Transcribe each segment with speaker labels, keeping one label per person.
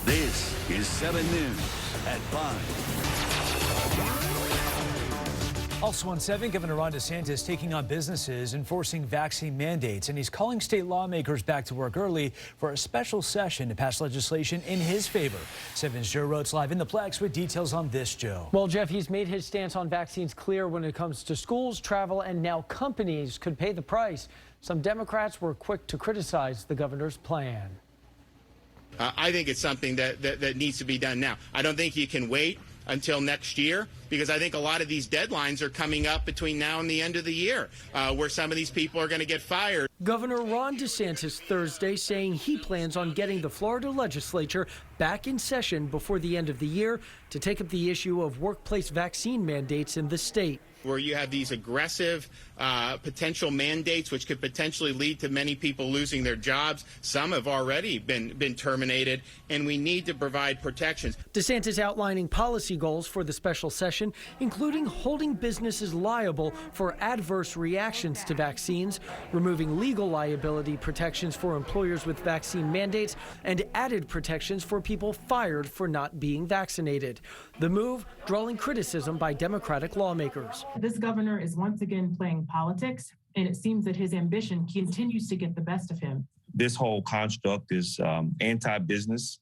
Speaker 1: This is 7 News at 5.
Speaker 2: Also on 7, Governor Ron DeSantis taking on businesses enforcing vaccine mandates, and he's calling state lawmakers back to work early for a special session to pass legislation in his favor. 7's Joe Rhodes live in the Plex with details on this, Joe.
Speaker 3: Well, Jeff, he's made his stance on vaccines clear when it comes to schools, travel, and now companies could pay the price. Some Democrats were quick to criticize the governor's plan.
Speaker 4: I think it's something that needs to be done now. I don't think you can wait until next year, because I think a lot of these deadlines are coming up between now and the end of the year, where some of these people are going to get fired.
Speaker 3: Governor Ron DeSantis Thursday saying he plans on getting the Florida legislature back in session before the end of the year to take up the issue of workplace vaccine mandates in the state.
Speaker 4: Where you have these aggressive potential mandates, which could potentially lead to many people losing their jobs. Some have already been terminated, and we need to provide protections.
Speaker 3: DeSantis outlining policy goals for the special session, including holding businesses liable for adverse reactions to vaccines, removing legal liability protections for employers with vaccine mandates, and added protections for people fired for not being vaccinated. The move drawing criticism by Democratic lawmakers.
Speaker 5: This governor is once again playing politics, and it seems that his ambition continues to get the best of him.
Speaker 6: This whole construct is anti-business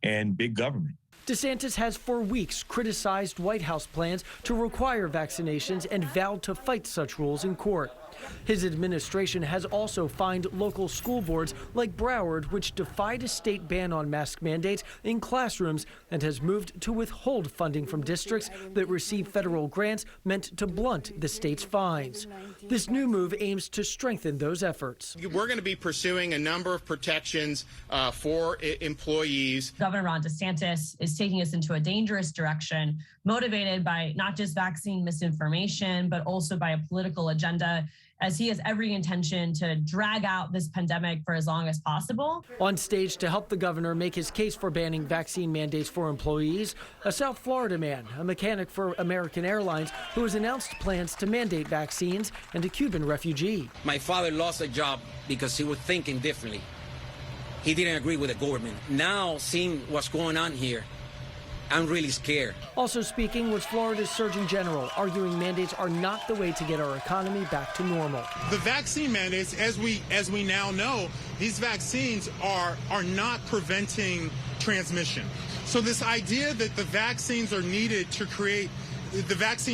Speaker 6: and big government.
Speaker 3: DeSantis has for weeks criticized White House plans to require vaccinations and vowed to fight such rules in court. His administration has also fined local school boards like Broward, which defied a state ban on mask mandates in classrooms, and has moved to withhold funding from districts that receive federal grants meant to blunt the state's fines. This new move aims to strengthen those efforts.
Speaker 4: We're going to be pursuing a number of protections for employees.
Speaker 7: Governor Ron DeSantis is taking us into a dangerous direction, motivated by not just vaccine misinformation, but also by a political agenda, as he has every intention to drag out this pandemic for as long as possible.
Speaker 3: On stage to help the governor make his case for banning vaccine mandates for employees, a South Florida man, a mechanic for American Airlines, who has announced plans to mandate vaccines, and a Cuban refugee.
Speaker 8: My father lost a job because he was thinking differently. He didn't agree with the government. Now, seeing what's going on here, I'm really scared.
Speaker 3: Also speaking was Florida's Surgeon General, arguing mandates are not the way to get our economy back to normal.
Speaker 9: The vaccine mandates, as we now know, these vaccines are not preventing transmission. So this idea that the vaccine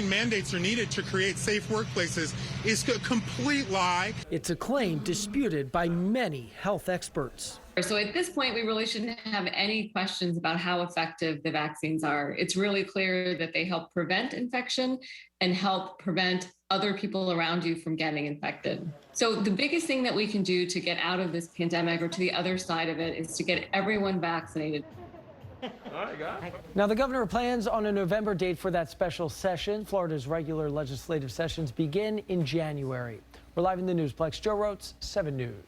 Speaker 9: mandates are needed to create safe workplaces is a complete lie.
Speaker 3: It's a claim disputed by many health experts.
Speaker 10: So at this point, we really shouldn't have any questions about how effective the vaccines are. It's really clear that they help prevent infection and help prevent other people around you from getting infected. So the biggest thing that we can do to get out of this pandemic or to the other side of it is to get everyone vaccinated.
Speaker 3: Now, the governor plans on a November date for that special session. Florida's regular legislative sessions begin in January. We're live in the Newsplex. Joe Rhodes, 7 News.